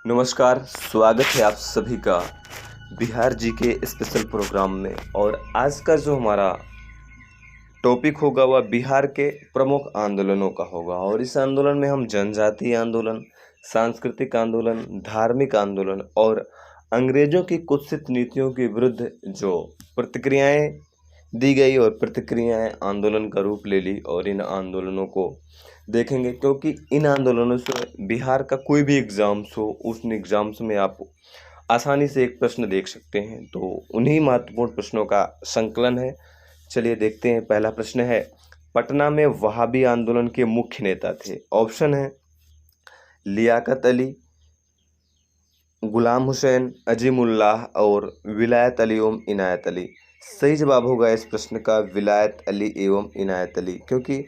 नमस्कार, स्वागत है आप सभी का बिहार जी के स्पेशल प्रोग्राम में। और आज का जो हमारा टॉपिक होगा वह बिहार के प्रमुख आंदोलनों का होगा। और इस आंदोलन में हम जनजातीय आंदोलन, सांस्कृतिक आंदोलन, धार्मिक आंदोलन और अंग्रेजों की कुत्सित नीतियों के विरुद्ध जो प्रतिक्रियाएं दी गई और प्रतिक्रियाएं आंदोलन का रूप ले ली, और इन आंदोलनों को देखेंगे क्योंकि इन आंदोलनों से बिहार का कोई भी एग्जाम्स हो, उस एग्जाम्स में आप आसानी से एक प्रश्न देख सकते हैं। तो उन्हीं महत्वपूर्ण प्रश्नों का संकलन है। चलिए देखते हैं। पहला प्रश्न है, पटना में वहाबी आंदोलन के मुख्य नेता थे। ऑप्शन है लियाकत अली, गुलाम हुसैन, अजीमुल्लाह और विलायत अली एवं इनायत अली। सही जवाब होगा इस प्रश्न का विलायत अली एवं इनायत अली, क्योंकि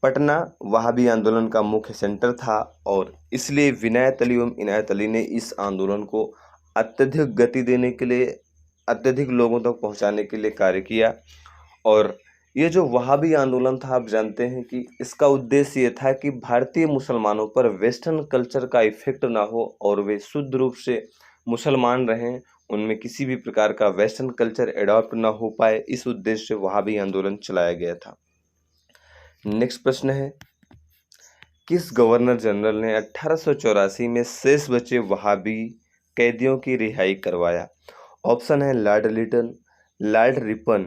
पटना वहाबी आंदोलन का मुख्य सेंटर था और इसलिए विनायत अली एवं इनायत अली ने इस आंदोलन को अत्यधिक गति देने के लिए, अत्यधिक लोगों तक पहुंचाने के लिए कार्य किया। और ये जो वहाबी आंदोलन था, आप जानते हैं कि इसका उद्देश्य ये था कि भारतीय मुसलमानों पर वेस्टर्न कल्चर का इफेक्ट ना हो और वे शुद्ध रूप से मुसलमान रहें, उनमें किसी भी प्रकार का वेस्टर्न कल्चर एडॉप्ट ना हो पाए। इस उद्देश्य से वहाबी आंदोलन चलाया गया था। नेक्स्ट प्रश्न है, किस गवर्नर जनरल ने 1884 में शेष बचे वहाबी कैदियों की रिहाई करवाया? ऑप्शन है Lord Lytton, Lord Ripon,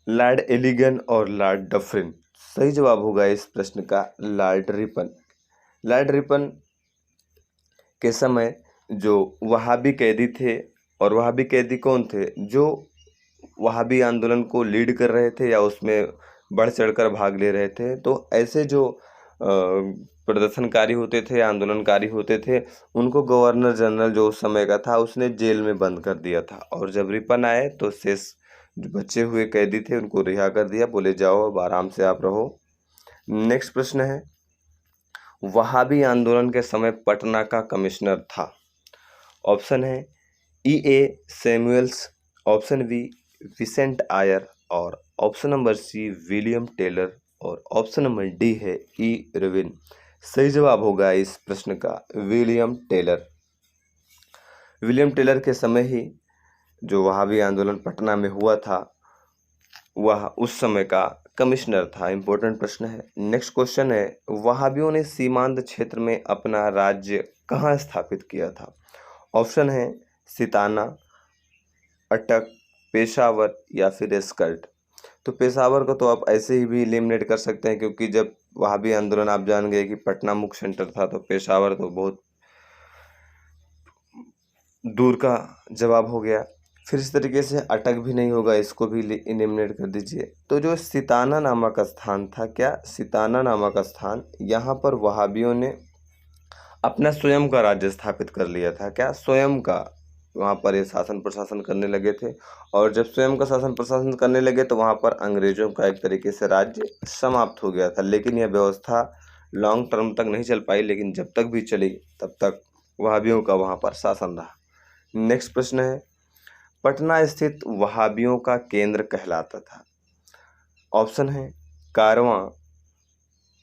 Lord Elgin और लॉर्ड डफरिन। सही जवाब होगा इस प्रश्न का लॉर्ड रिपन। लॉर्ड रिपन के समय जो वहाबी कैदी थे, और वहाबी कैदी कौन थे? जो वहाबी आंदोलन को लीड कर रहे थे या उसमें बढ़ चढ़कर भाग ले रहे थे। तो ऐसे जो प्रदर्शनकारी होते थे, आंदोलनकारी होते थे, उनको गवर्नर जनरल जो उस समय का था उसने जेल में बंद कर दिया था। और जब रिपन आए तो शेष जो बचे हुए कैदी थे उनको रिहा कर दिया, बोले जाओ अब आराम से आप रहो। नेक्स्ट प्रश्न है, वहाबी आंदोलन के समय पटना का कमिश्नर था। ऑप्शन है E.A. Samuels, option B Vincent Eyre, और option number C William Taylor, और ऑप्शन नंबर डी है E. इरविन। सही जवाब होगा इस प्रश्न का विलियम टेलर। विलियम टेलर के समय ही जो वहाबी आंदोलन पटना में हुआ था वह उस समय का कमिश्नर था। इंपॉर्टेंट प्रश्न है। नेक्स्ट क्वेश्चन है, वहाबियों ने सीमांत क्षेत्र में अपना राज्य कहाँ स्थापित किया था? ऑप्शन है सिताना, अटक, पेशावर या फिर एस्कर्ट। तो पेशावर को तो आप ऐसे ही भी एलिमिनेट कर सकते हैं, क्योंकि जब वहाबी आंदोलन आप जान गए कि पटना मुख्य सेंटर था, तो पेशावर तो बहुत दूर का जवाब हो गया। फिर इस तरीके से अटक भी नहीं होगा, इसको भी एलिमिनेट कर दीजिए। तो जो सिताना नामक स्थान था, क्या सिताना नामक स्थान, यहाँ पर वहाबियों ने अपना स्वयं का राज्य स्थापित कर लिया था। क्या स्वयं का, वहाँ पर ये शासन प्रशासन करने लगे थे। और जब स्वयं का शासन प्रशासन करने लगे तो वहाँ पर अंग्रेजों का एक तरीके से राज्य समाप्त हो गया था। लेकिन यह व्यवस्था लॉन्ग टर्म तक नहीं चल पाई, लेकिन जब तक भी चली तब तक वहाबियों का वहाँ पर शासन रहा। नेक्स्ट प्रश्न है, पटना स्थित वहाबियों का केंद्र कहलाता था। ऑप्शन है कारवां,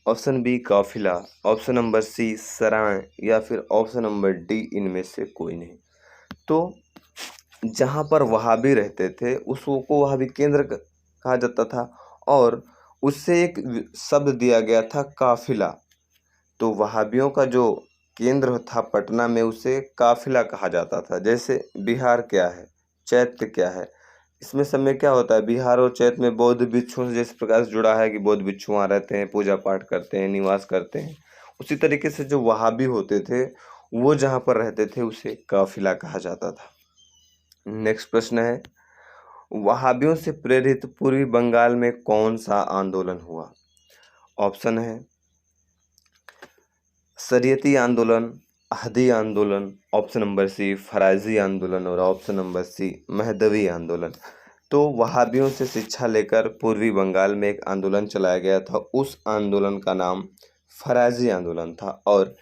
ऑप्शन बी काफिला, ऑप्शन नंबर सी सराय, या फिर ऑप्शन नंबर डी इनमें से कोई नहीं। तो जहाँ पर वहाबी रहते थे उसको वहाबी केंद्र कहा जाता था, और उससे एक शब्द दिया गया था काफिला। तो वहाबियों का जो केंद्र था पटना में, उसे काफिला कहा जाता था। जैसे बिहार क्या है, चैत्य क्या है, इसमें सब में क्या होता है, बिहार और चैत्य में बौद्ध भिक्षुओं से जिस प्रकार से जुड़ा है कि बौद्ध भिक्षु वहाँ रहते हैं, पूजा पाठ करते हैं, निवास करते हैं, उसी तरीके से जो वहाबी होते थे वो जहाँ पर रहते थे उसे काफिला कहा जाता था। नेक्स्ट प्रश्न है, वहाबियों से प्रेरित पूर्वी बंगाल में कौन सा आंदोलन हुआ? ऑप्शन है शरीयती आंदोलन, अहदी आंदोलन, ऑप्शन नंबर सी फराजी आंदोलन, और ऑप्शन नंबर सी महदवी आंदोलन। तो वहाबियों से शिक्षा लेकर पूर्वी बंगाल में एक आंदोलन चलाया गया था, उस आंदोलन का नाम फराजी आंदोलन था। और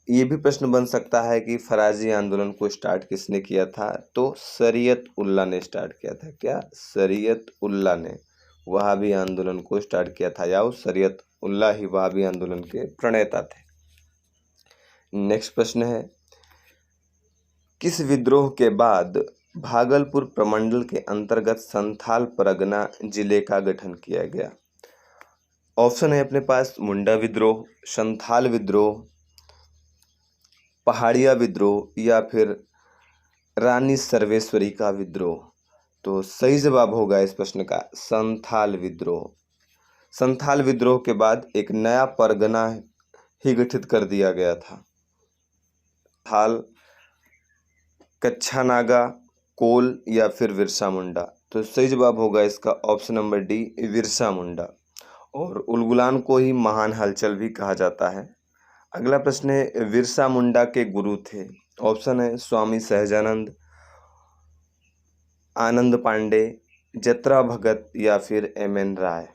ये भी प्रश्न बन सकता है कि फराजी आंदोलन को स्टार्ट किसने किया था? तो शरीयत उल्लाह ने स्टार्ट किया था। क्या शरीयत उल्लाह ने वहाबी आंदोलन को स्टार्ट किया था, या शरीयत उल्लाह ही वहाबी आंदोलन के प्रणेता थे। नेक्स्ट प्रश्न है, किस विद्रोह के बाद भागलपुर प्रमंडल के अंतर्गत संथाल परगना जिले का गठन किया गया? ऑप्शन है अपने पास मुंडा विद्रोह, संथाल विद्रोह, पहाड़िया विद्रोह या फिर रानी सर्वेश्वरी का विद्रोह। तो सही जवाब होगा इस प्रश्न का संथाल विद्रोह। संथाल विद्रोह के बाद एक नया परगना ही गठित कर दिया गया था। थाल, कच्छा नागा, कोल या फिर बिरसा मुंडा। तो सही जवाब होगा इसका option number D, Birsa Munda. और उलगुलान को ही महान हलचल भी कहा जाता है। अगला प्रश्न है, बिरसा मुंडा के गुरु थे? ऑप्शन है स्वामी सहजानंद, आनंद पांडे, जतरा भगत या फिर एम.एन. राय।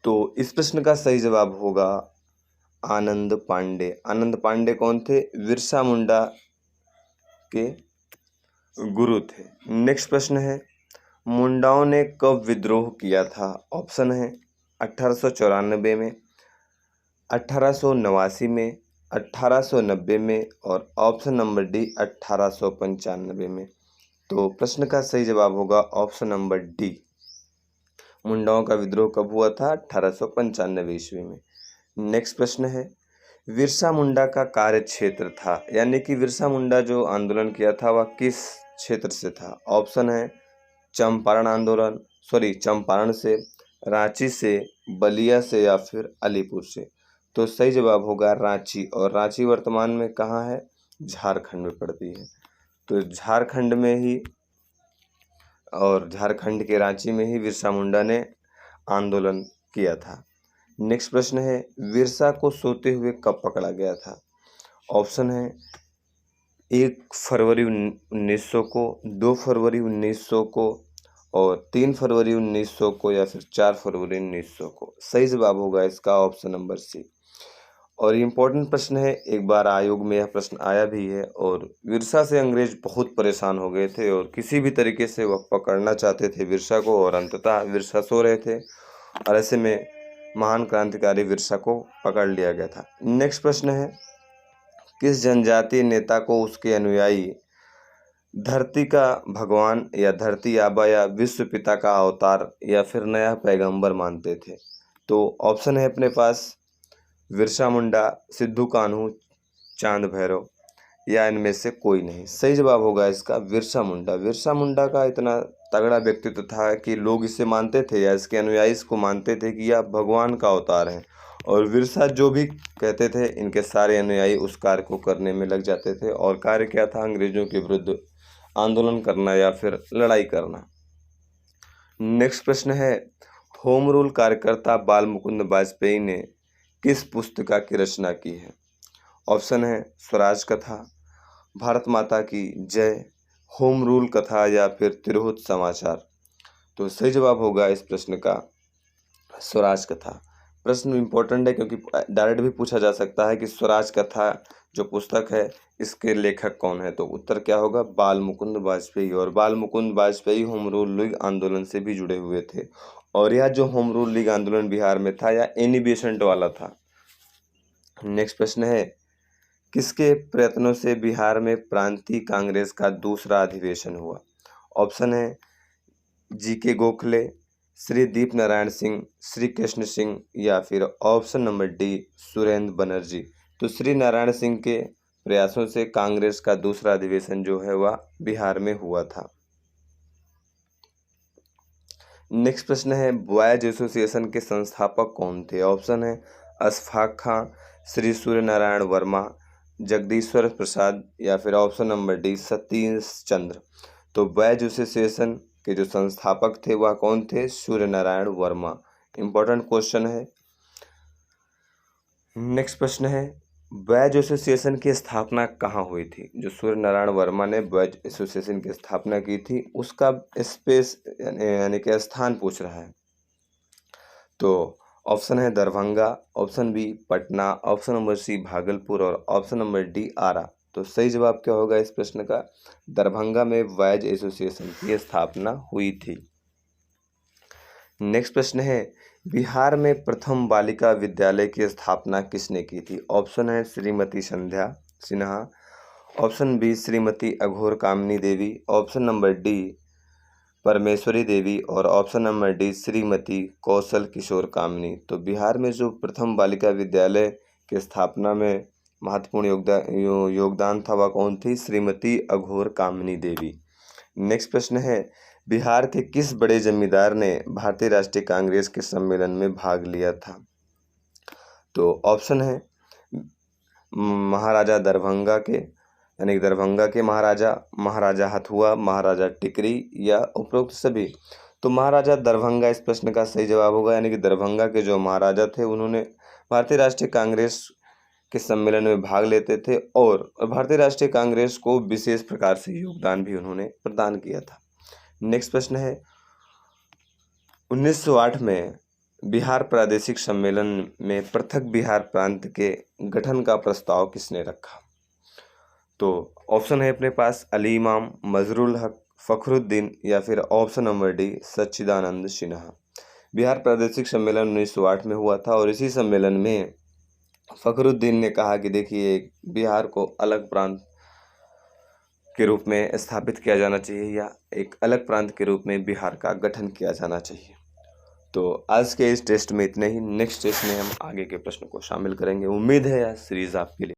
तो इस प्रश्न का सही जवाब होगा आनंद पांडे। आनंद पांडे कौन थे? बिरसा मुंडा के गुरु थे। नेक्स्ट प्रश्न है, मुंडाओं ने कब विद्रोह किया था? ऑप्शन है 1894 में, 1889 में, 1890 में और ऑप्शन नंबर डी 1895 में। तो प्रश्न का सही जवाब होगा ऑप्शन नंबर डी। मुंडाओं का विद्रोह कब हुआ था? 1895 ईस्वी में। नेक्स्ट प्रश्न है, बिरसा मुंडा का कार्य क्षेत्र था, यानी कि बिरसा मुंडा जो आंदोलन किया था वह किस क्षेत्र से था? ऑप्शन है चंपारण से, रांची से, बलिया से या फिर अलीपुर से। तो सही जवाब होगा रांची। और रांची वर्तमान में कहाँ है? झारखंड में पड़ती है। तो झारखंड में ही और झारखंड के रांची में ही बिरसा मुंडा ने आंदोलन किया था। नेक्स्ट प्रश्न है, बिरसा को सोते हुए कब पकड़ा गया था? ऑप्शन है 1 फरवरी 1900 को, 2 फरवरी 1900 को और 3 फरवरी 1900 को या फिर 4 फरवरी 1900 को। सही जवाब होगा इसका ऑप्शन नंबर सी। और इम्पोर्टेंट प्रश्न है, एक बार आयोग में यह प्रश्न आया भी है और बिरसा से अंग्रेज बहुत परेशान हो गए थे और किसी भी तरीके से वह पकड़ना चाहते थे बिरसा को और अंततः बिरसा सो रहे थे और ऐसे में महान क्रांतिकारी बिरसा को पकड़ लिया गया था। नेक्स्ट प्रश्न है, किस जनजातीय नेता को उसके अनुयायी धरती का भगवान या धरती आबा या विश्व पिता का अवतार या फिर नया पैगंबर मानते थे? तो ऑप्शन है अपने पास बिरसा मुंडा, सिद्धू कान्हू, चांद भैरव या इनमें से कोई नहीं। सही जवाब होगा इसका बिरसा मुंडा। बिरसा मुंडा का इतना तगड़ा व्यक्तित्व था कि लोग इसे मानते थे या इसके अनुयायी इसको मानते थे कि यह भगवान का अवतार है और बिरसा जो भी कहते थे इनके सारे अनुयायी उस कार्य को करने में लग जाते थे। और कार्य क्या था? अंग्रेजों के विरुद्ध आंदोलन करना या फिर लड़ाई करना। नेक्स्ट प्रश्न है, होम रूल कार्यकर्ता बाल मुकुंद वाजपेयी ने किस पुस्तिका की रचना की है? ऑप्शन है स्वराज कथा, भारत माता की जय, होम रूल कथा या फिर तिरहुत समाचार। तो सही जवाब होगा इस प्रश्न का स्वराज कथा। प्रश्न इम्पोर्टेंट है क्योंकि डायरेक्ट भी पूछा जा सकता है कि स्वराज कथा जो पुस्तक है इसके लेखक कौन है? तो उत्तर क्या होगा? बाल मुकुंद वाजपेयी। और बाल Mukund Vajpayee home rule league आंदोलन से भी जुड़े हुए थे और यह जो होम रूल लीग आंदोलन बिहार में था यह एनी बेसेंट वाला था। नेक्स्ट प्रश्न है, किसके प्रयत्नों से बिहार में प्रांतीय कांग्रेस का दूसरा अधिवेशन हुआ? ऑप्शन है जी.के. गोखले, श्री दीप नारायण सिंह, श्री कृष्ण सिंह या फिर option number D Surendra Banerjee. तो श्री नारायण सिंह के प्रयासों से कांग्रेस का दूसरा अधिवेशन जो है वह बिहार में हुआ था। नेक्स्ट प्रश्न है, बॉयज एसोसिएशन के संस्थापक कौन थे? ऑप्शन है अशफाक खां, श्री सूर्य नारायण वर्मा, जगदीश्वर प्रसाद या फिर option number D Satish Chandra. तो बॉयज एसोसिएशन के जो संस्थापक थे वह कौन थे? सूर्य नारायण वर्मा। इंपॉर्टेंट क्वेश्चन है। नेक्स्ट प्रश्न है, बॉयज एसोसिएशन की स्थापना कहाँ हुई थी? जो सूर्य नारायण वर्मा ने बॉयज एसोसिएशन की स्थापना की थी उसका स्पेस यानी कि स्थान पूछ रहा है। तो ऑप्शन है Darbhanga, option B Patna, option number C Bhagalpur और ऑप्शन नंबर डी आरा। तो सही जवाब क्या होगा इस प्रश्न का? दरभंगा में बॉयज एसोसिएशन की स्थापना हुई थी। नेक्स्ट प्रश्न है, बिहार में प्रथम बालिका विद्यालय की स्थापना किसने की थी? ऑप्शन है श्रीमती संध्या सिन्हा, ऑप्शन बी श्रीमती अघोर कामिनी देवी, ऑप्शन नंबर डी परमेश्वरी देवी और option number D Shrimati Kaushal Kishore कामिनी। तो बिहार में जो प्रथम बालिका विद्यालय की स्थापना में महत्वपूर्ण योगदान था वह कौन थी? श्रीमती अघोर कामिनी देवी। नेक्स्ट प्रश्न है, बिहार के किस बड़े जमींदार ने भारतीय राष्ट्रीय कांग्रेस के सम्मेलन में भाग लिया था? तो ऑप्शन है महाराजा दरभंगा के, यानी कि दरभंगा के महाराजा, महाराजा हथुआ, महाराजा टिकरी या उपरोक्त सभी। तो महाराजा दरभंगा इस प्रश्न का सही जवाब होगा, यानी कि दरभंगा के जो महाराजा थे उन्होंने भारतीय राष्ट्रीय कांग्रेस के सम्मेलन में भाग लेते थे और भारतीय राष्ट्रीय कांग्रेस को विशेष प्रकार से योगदान भी उन्होंने प्रदान किया था। नेक्स्ट प्रश्न है, 1908 में बिहार प्रादेशिक सम्मेलन में पृथक बिहार प्रांत के गठन का प्रस्ताव किसने रखा? तो ऑप्शन है अपने पास अली इमाम, मजरुल हक, फखरुद्दीन या फिर ऑप्शन नंबर डी सच्चिदानंद सिन्हा। बिहार प्रादेशिक सम्मेलन 1908 में हुआ था और इसी सम्मेलन में फखरुद्दीन ने कहा कि देखिए बिहार को अलग प्रांत के रूप में स्थापित किया जाना चाहिए या एक अलग प्रांत के रूप में बिहार का गठन किया जाना चाहिए। तो आज के इस टेस्ट में इतने ही। नेक्स्ट टेस्ट में हम आगे के प्रश्न को शामिल करेंगे। उम्मीद है यह सीरीज आपके लिए